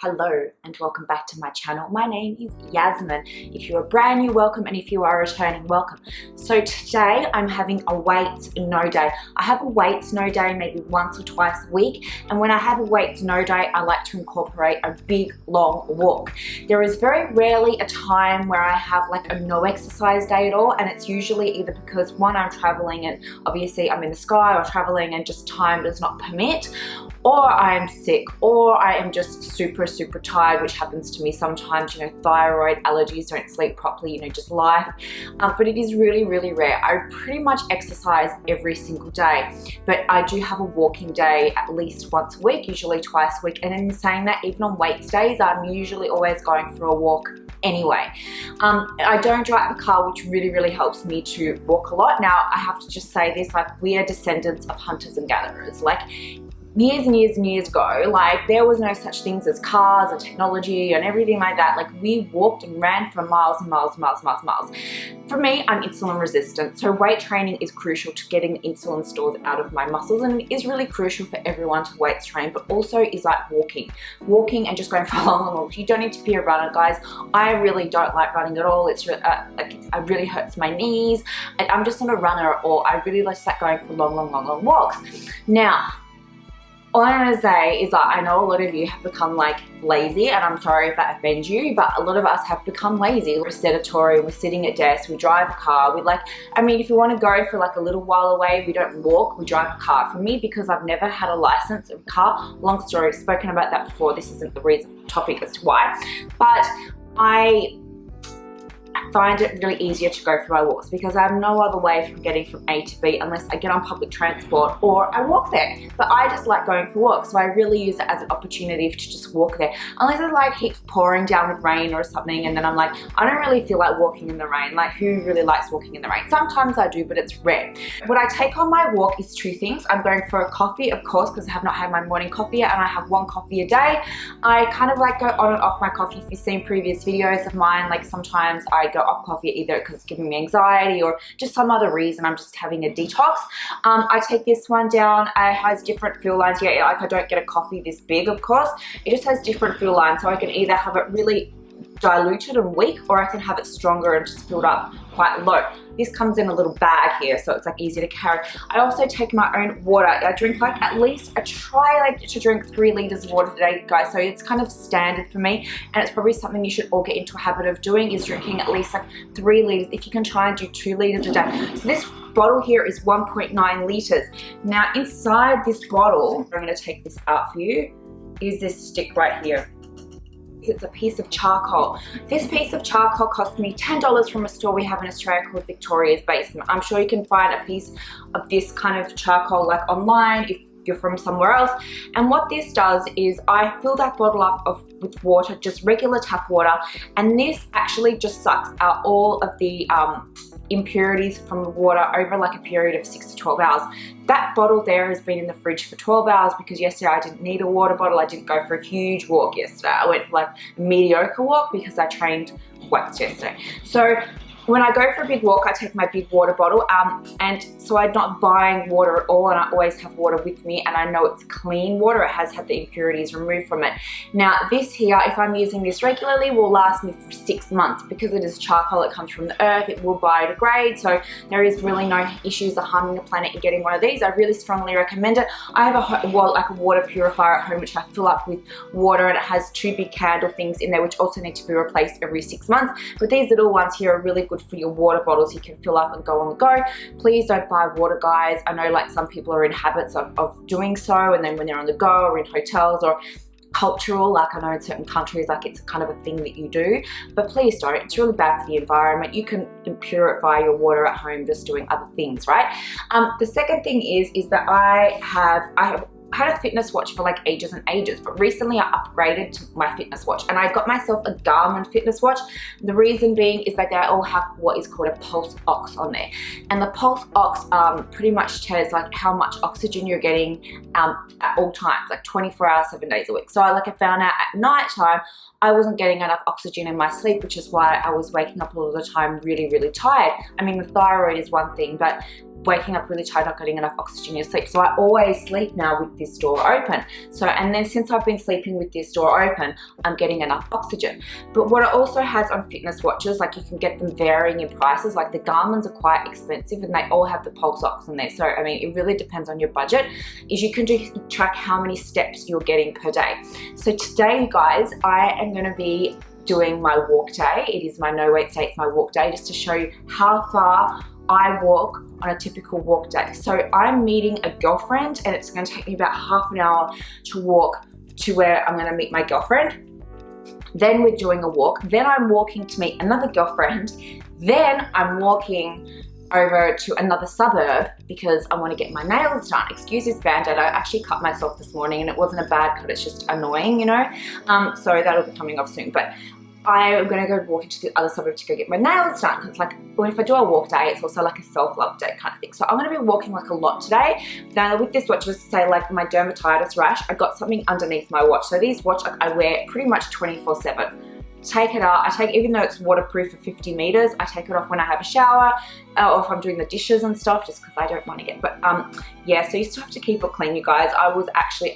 Hello and welcome back to my channel. My name is Yasmin. If you're brand new, welcome, and if you are returning, welcome. So today I'm having a weights no day. I have a weights no day maybe once or twice a week, and when I have a weights no day, I like to incorporate a big long walk. There is very rarely a time where I have like a no exercise day at all, and it's usually either because one, I'm traveling and obviously I'm in the sky, or traveling and just time does not permit, or I am sick, or I am just super tired, which happens to me sometimes, thyroid, allergies, don't sleep properly, just life. But it is really rare. I pretty much exercise every single day, but I do have a walking day at least once a week, usually twice a week. And in saying that, even on weights days, I'm usually always going for a walk anyway. I don't drive a car, which really helps me to walk a lot. Now, I have to just say this, like, we are descendants of hunters and gatherers. Like, years and years ago, like, there was no such things as cars and technology and everything like that. Like, we walked and ran for miles and miles. For me, I'm insulin resistant, so weight training is crucial to getting insulin stores out of my muscles, and it is really crucial for everyone to weights train, but also is like walking and just going for a long walk. You don't need to be a runner, guys. I really don't like running at all. It's it really hurts my knees. I'm just not a runner at all. I really like going for long walks. Now, all I'm gonna say is that I know a lot of you have become like lazy, and I'm sorry if that offends you, but a lot of us have become lazy. We're sedentary, we're sitting at desks, we drive a car, if you want to go for like a little while away, we don't walk, we drive a car. For me, because I've never had a license of a car, long story, I've spoken about that before, this isn't the topic as to why, but I find it really easier to go for my walks because I have no other way from getting from A to B unless I get on public transport or I walk there. But I just like going for walks, so I really use it as an opportunity to just walk there. Unless it's like heaps pouring down with rain or something, and then I'm like, I don't really feel like walking in the rain. Like, who really likes walking in the rain? Sometimes I do, but it's rare. What I take on my walk is two things. I'm going for a coffee, of course, because I have not had my morning coffee yet, and I have one coffee a day. I kind of like go on and off my coffee. If you've seen previous videos of mine, like sometimes I go off coffee either because it's giving me anxiety or just some other reason. I'm just having a detox. I take this one down. It has different fill lines. Yeah, like I don't get a coffee this big, of course. It just has different fill lines, so I can either have it really diluted and weak, or I can have it stronger and just filled up quite low. This comes in a little bag here, so it's like easy to carry. I also take my own water. I drink like at least, I try like to drink 3 liters of water a day, guys. So it's kind of standard for me, and it's probably something you should all get into a habit of doing, is drinking at least like 3 liters. If you can try and do 2 liters a day. So this bottle here is 1.9 liters. Now inside this bottle, I'm gonna take this out for you, is this stick right here. It's a piece of charcoal. This piece of charcoal cost me $10 from a store we have in Australia called Victoria's Basement. I'm sure you can find a piece of this kind of charcoal like online if you're from somewhere else. And what this does is I fill that bottle up with water, just regular tap water, and this actually just sucks out all of the impurities from the water over like a period of 6 to 12 hours. That bottle there has been in the fridge for 12 hours because yesterday I didn't need a water bottle. I didn't go for a huge walk yesterday. I went for like a mediocre walk because I trained weights yesterday. So when I go for a big walk, I take my big water bottle, and so I'm not buying water at all, and I always have water with me, and I know it's clean water. It has had the impurities removed from it. Now this here, if I'm using this regularly, will last me for 6 months because it is charcoal. It comes from the earth. It will biodegrade, so there is really no issues of harming the planet in getting one of these. I really strongly recommend it. I have a water purifier at home which I fill up with water, and it has 2 big candle things in there which also need to be replaced every 6 months. But these little ones here are really good for your water bottles. You can fill up and go on the go. Please don't buy water, guys. I know like some people are in habits of doing so, and then when they're on the go or in hotels or cultural, like I know in certain countries like it's kind of a thing that you do, but please don't. It's really bad for the environment. You can purify your water at home just doing other things, right? The second thing is that I have had a fitness watch for like ages and ages, but recently I upgraded to my fitness watch, and I got myself a Garmin fitness watch. The reason being is that they all have what is called a pulse ox on there, and the pulse ox pretty much tells like how much oxygen you're getting at all times, like 24 hours, 7 days a week. So I found out at night time I wasn't getting enough oxygen in my sleep, which is why I was waking up all the time really tired. I mean, the thyroid is one thing, but waking up really tired, not getting enough oxygen in your sleep. So I always sleep now with this door open. So, and then since I've been sleeping with this door open, I'm getting enough oxygen. But what it also has on fitness watches, like you can get them varying in prices, like the Garmin's are quite expensive and they all have the pulse ox in there. So, I mean, it really depends on your budget, is you can track how many steps you're getting per day. So today, you guys, I am gonna be doing my walk day. It is my no weights day, it's my walk day, just to show you how far I walk on a typical walk day. So I'm meeting a girlfriend and it's going to take me about half an hour to walk to where I'm going to meet my girlfriend. Then we're doing a walk. Then I'm walking to meet another girlfriend. Then I'm walking over to another suburb because I want to get my nails done. Excuse this band-aid, I actually cut myself this morning and it wasn't a bad cut, it's just annoying, you know. So that'll be coming off soon. But I'm gonna go walk into the other suburb to go get my nails done, because like, well, if I do a walk day, it's also like a self-love day kind of thing. So I'm gonna be walking like a lot today. Now with this watch, just to say, like my dermatitis rash, I got something underneath my watch. So these watch I wear pretty much 24/7. Take it out, even though it's waterproof for 50 meters, I take it off when I have a shower, or if I'm doing the dishes and stuff, just because I don't want to get, but yeah, so you still have to keep it clean, you guys. I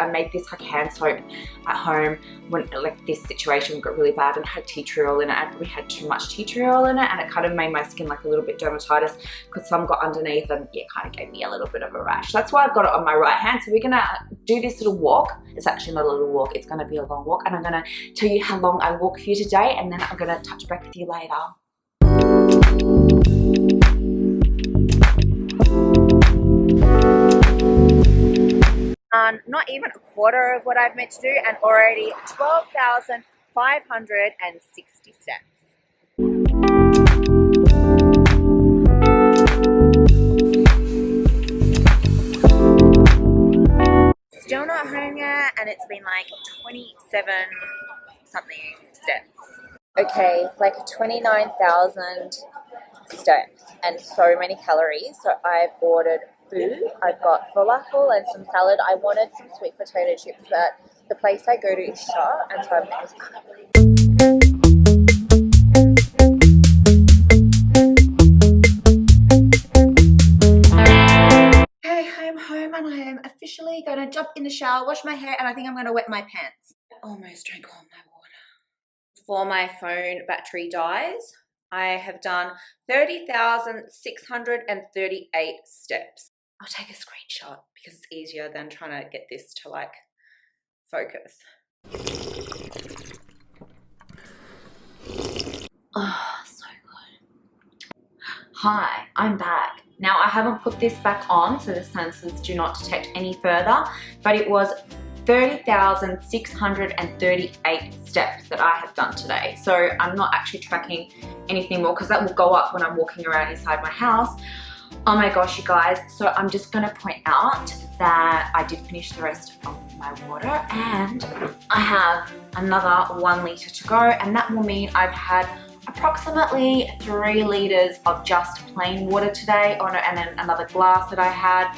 made this like hand soap at home when like this situation got really bad and had tea tree oil in it. I probably had too much tea tree oil in it and it kind of made my skin like a little bit dermatitis because some got underneath and it kind of gave me a little bit of a rash. That's why I've got it on my right hand. So we're gonna do this little walk. It's actually not a little walk, it's gonna be a long walk, and I'm gonna tell you how long I walk for you today, and then I'm gonna touch back with you later. Not even a quarter of what I've meant to do, and already 12,560 steps. Still not home yet, and it's been like 27 something steps. Okay, like 29,000 steps and so many calories. So I've ordered food. I've got falafel and some salad. I wanted some sweet potato chips, but the place I go to is shut, and so I'm just okay, I'm home and I am officially gonna jump in the shower, wash my hair, and I think I'm gonna wet my pants. I almost drank all my water. Before my phone battery dies, I have done 30,638 steps. I'll take a screenshot because it's easier than trying to get this to like focus. Oh, so good. Hi, I'm back. Now I haven't put this back on so the sensors do not detect any further, but it was 30,638 steps that I have done today. So I'm not actually tracking anything more because that will go up when I'm walking around inside my house. Oh my gosh, you guys. So I'm just gonna point out that I did finish the rest of my water and I have another 1 liter to go, and that will mean I've had approximately 3 liters of just plain water today. Oh no, and then another glass that I had,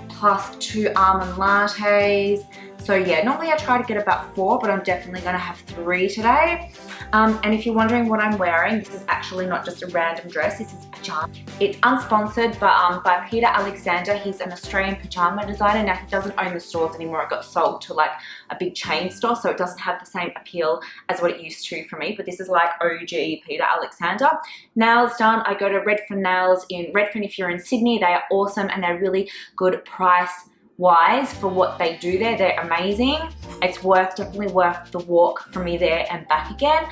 plus 2 almond lattes. So yeah, normally I try to get about 4, but I'm definitely gonna have 3 today. And if you're wondering what I'm wearing, this is actually not just a random dress, this is pajama. It's unsponsored, but by Peter Alexander. He's an Australian pajama designer. Now he doesn't own the stores anymore. It got sold to like a big chain store, so it doesn't have the same appeal as what it used to for me, but this is like OG Peter Alexander. Nails done, I go to Redfern Nails in Redfern. If you're in Sydney, they are awesome and they're really good price wise for what they do there. They're amazing. It's definitely worth the walk from me there and back again.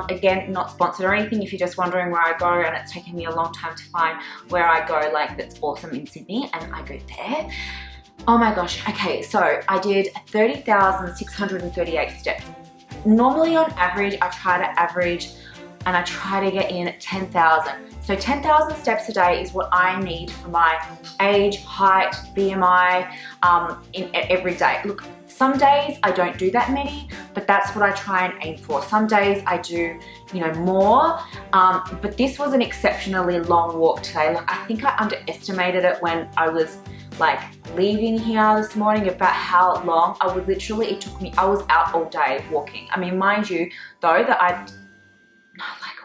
Again, not sponsored or anything. If you're just wondering where I go and it's taken me a long time to find where I go, like that's awesome in Sydney, and I go there. Oh my gosh. Okay, so I did 30,638 steps. Normally on average, I try to average and I try to get in 10,000. So 10,000 steps a day is what I need for my age, height, BMI, every day. Look, some days I don't do that many, but that's what I try and aim for. Some days I do, you know, more, but this was an exceptionally long walk today. Like I think I underestimated it when I was like leaving here this morning about how long. I was out all day walking. I mean, mind you though, that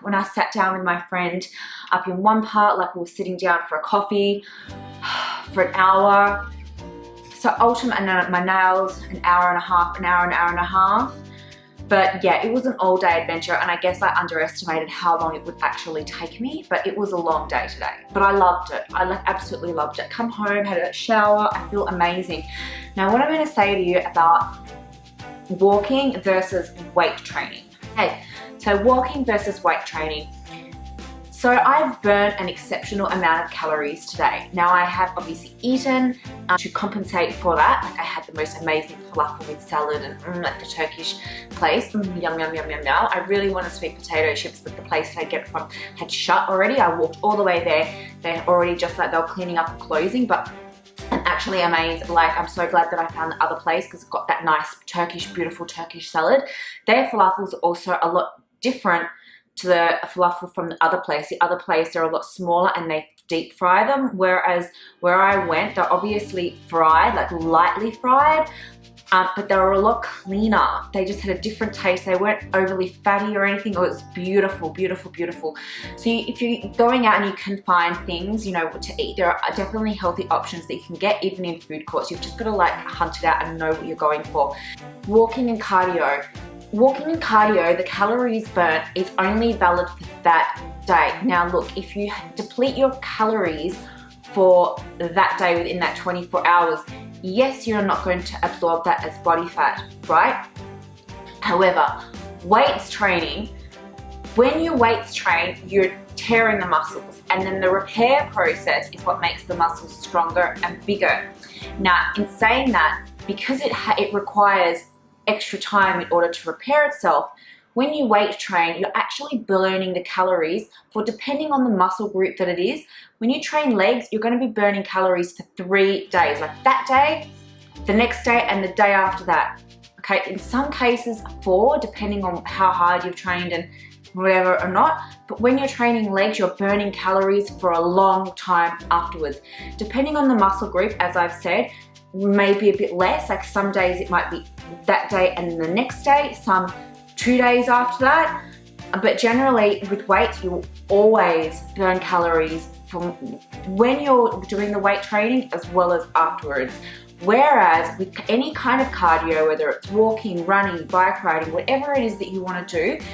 when I sat down with my friend up in one part, like we were sitting down for a coffee, for an hour. So ultimately, my nails, an hour and a half, an hour and a half. But yeah, it was an all-day adventure, and I guess I underestimated how long it would actually take me, but it was a long day today. But I loved it. I absolutely loved it. Come home, had a shower, I feel amazing. Now, what I'm going to say to you about walking versus weight training. Okay, so walking versus weight training. So I've burnt an exceptional amount of calories today. Now I have obviously eaten to compensate for that. Like I had the most amazing falafel with salad and at the Turkish place. Yum, yum, yum, yum, yum. I really wanted sweet potato chips, but the place that I get it from had shut already. I walked all the way there. They're already just like they were cleaning up and closing, but I'm actually amazed. Like, I'm so glad that I found the other place because it's got that nice beautiful Turkish salad. Their falafels are also a lot different to the falafel from the other place. The other place, they're a lot smaller and they deep fry them, whereas where I went, they're obviously fried, like lightly fried, but they were a lot cleaner. They just had a different taste. They weren't overly fatty or anything. It was beautiful, beautiful, beautiful. So if you're going out and you can find things, you know, to eat, there are definitely healthy options that you can get even in food courts. You've just got to like hunt it out and know what you're going for. Walking and cardio. Walking and cardio, the calories burnt is only valid for that day. Now look, if you deplete your calories for that day within that 24 hours, yes, you're not going to absorb that as body fat, right? However, weights training, when you weights train, you're tearing the muscles, and then the repair process is what makes the muscles stronger and bigger. Now, in saying that, because it requires extra time in order to repair itself, when you weight train, you're actually burning the calories for, depending on the muscle group that it is. When you train legs, you're going to be burning calories for 3 days, like that day, the next day, and the day after that. Okay, in some cases 4, depending on how hard you've trained and whatever or not. But when you're training legs, you're burning calories for a long time afterwards. Depending on the muscle group, as I've said, maybe a bit less. Like some days it might be that day and the next day, some 2 days after that. But generally with weights, you will always burn calories from when you're doing the weight training as well as afterwards. Whereas with any kind of cardio, whether it's walking, running, bike riding, whatever it is that you want to do,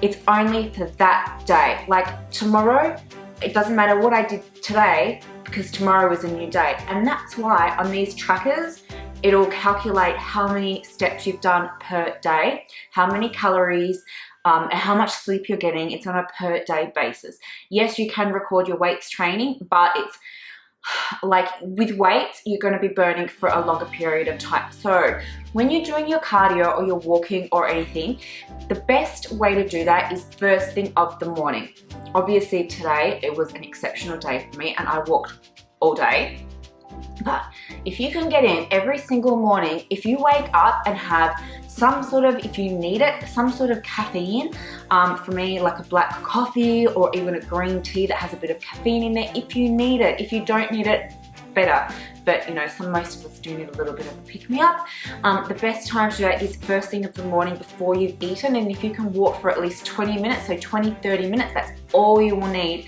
it's only for that day. Like tomorrow, it doesn't matter what I did today because tomorrow is a new day. And that's why on these trackers, it'll calculate how many steps you've done per day, how many calories, and how much sleep you're getting. It's on a per day basis. Yes, you can record your weights training, but it's like with weights, you're going to be burning for a longer period of time. So when you're doing your cardio or you're walking or anything, the best way to do that is first thing of the morning. Obviously today it was an exceptional day for me and I walked all day. But if you can get in every single morning, if you wake up and have some sort of, if you need it, some sort of caffeine, for me like a black coffee or even a green tea that has a bit of caffeine in there, if you need it. If you don't need it, better. But you know, most of us do need a little bit of a pick-me-up. The best time to do it is first thing of the morning before you've eaten, and if you can walk for at least 20 minutes, so 20-30 minutes, that's all you will need.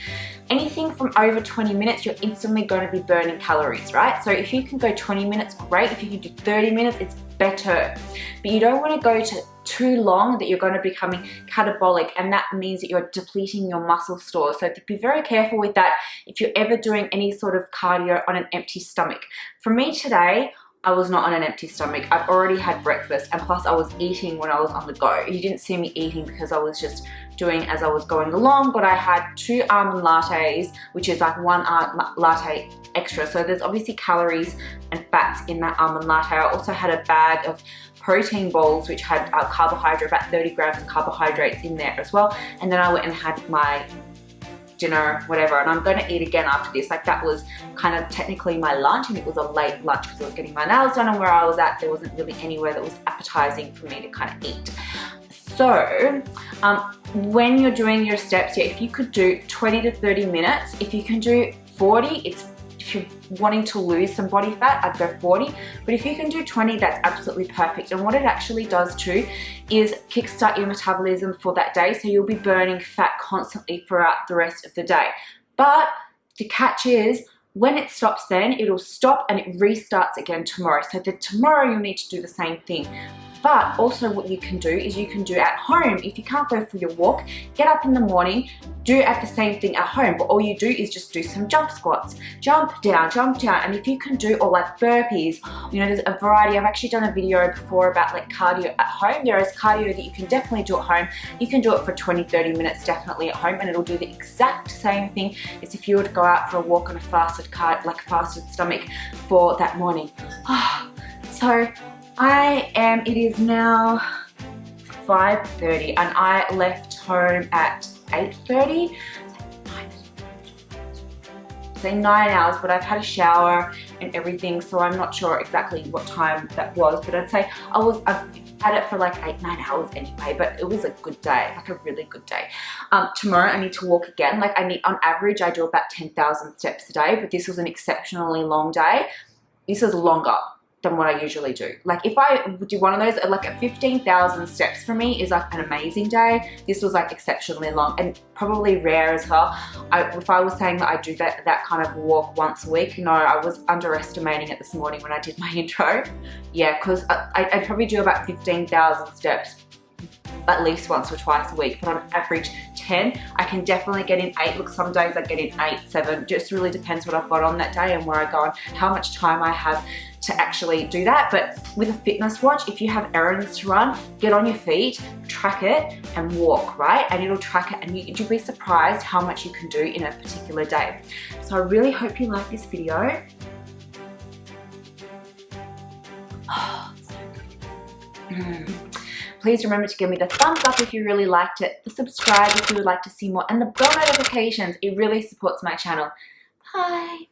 Anything from over 20 minutes, you're instantly going to be burning calories, right? So if you can go 20 minutes, great. If you can do 30 minutes, it's better. But you don't want to go to too long that you're going to be becoming catabolic, and that means that you're depleting your muscle stores. So be very careful with that if you're ever doing any sort of cardio on an empty stomach. For me today, I was not on an empty stomach. I've already had breakfast, and plus I was eating when I was on the go. You didn't see me eating because I was just doing as I was going along, but I had 2 almond lattes, which is like 1 latte extra. So there's obviously calories and fats in that almond latte. I also had a bag of protein balls, which had carbohydrate, about 30 grams of carbohydrates in there as well. And then I went and had my dinner, whatever, and I'm going to eat again after this. Like that was kind of technically my lunch, and it was a late lunch because I was getting my nails done, and where I was at, there wasn't really anywhere that was appetizing for me to kind of eat. So when you're doing your steps, yeah, if you could do 20 to 30 minutes, if you can do 40, if you're wanting to lose some body fat, I'd go 40. But if you can do 20, that's absolutely perfect. And what it actually does too is kickstart your metabolism for that day. So you'll be burning fat constantly throughout the rest of the day. But the catch is, When it stops then, it'll stop and it restarts again tomorrow. So then tomorrow you'll need to do the same thing. But also what you can do is you can do at home. If you can't go for your walk, get up in the morning, do at the same thing at home. But all you do is just do some jump squats. Jump down, and if you can do, or like burpees, you know, there's a variety. I've actually done a video before about like cardio at home. There is cardio that you can definitely do at home. You can do it for 20-30 minutes definitely at home, and it'll do the exact same thing as if you were to go out for a walk on a fasted stomach for that morning. So it is now 5:30 and I left home at 8:30. Say 9 hours, but I've had a shower and everything, so I'm not sure exactly what time that was, but I'd say I've had it for like 8-9 hours anyway, but it was a good day, like a really good day. Tomorrow I need to walk again. Like on average I do about 10,000 steps a day, but this was an exceptionally long day. This is longer than what I usually do. Like if I do one of those, like a 15,000 steps for me is like an amazing day. This was like exceptionally long and probably rare as well. If I was saying that I do that kind of walk once a week, no, I was underestimating it this morning when I did my intro. Yeah, because I'd probably do about 15,000 steps at least once or twice a week, but on average 10. I can definitely get in 8. Look, some days I get in 8, 7. Just really depends what I've got on that day and where I go and how much time I have to actually do that. But with a fitness watch, if you have errands to run, get on your feet, track it and walk, right? And it'll track it and you'll be surprised how much you can do in a particular day. So I really hope you like this video. Oh, so good. Please remember to give me the thumbs up if you really liked it, the subscribe if you would like to see more, and the bell notifications. It really supports my channel. Bye.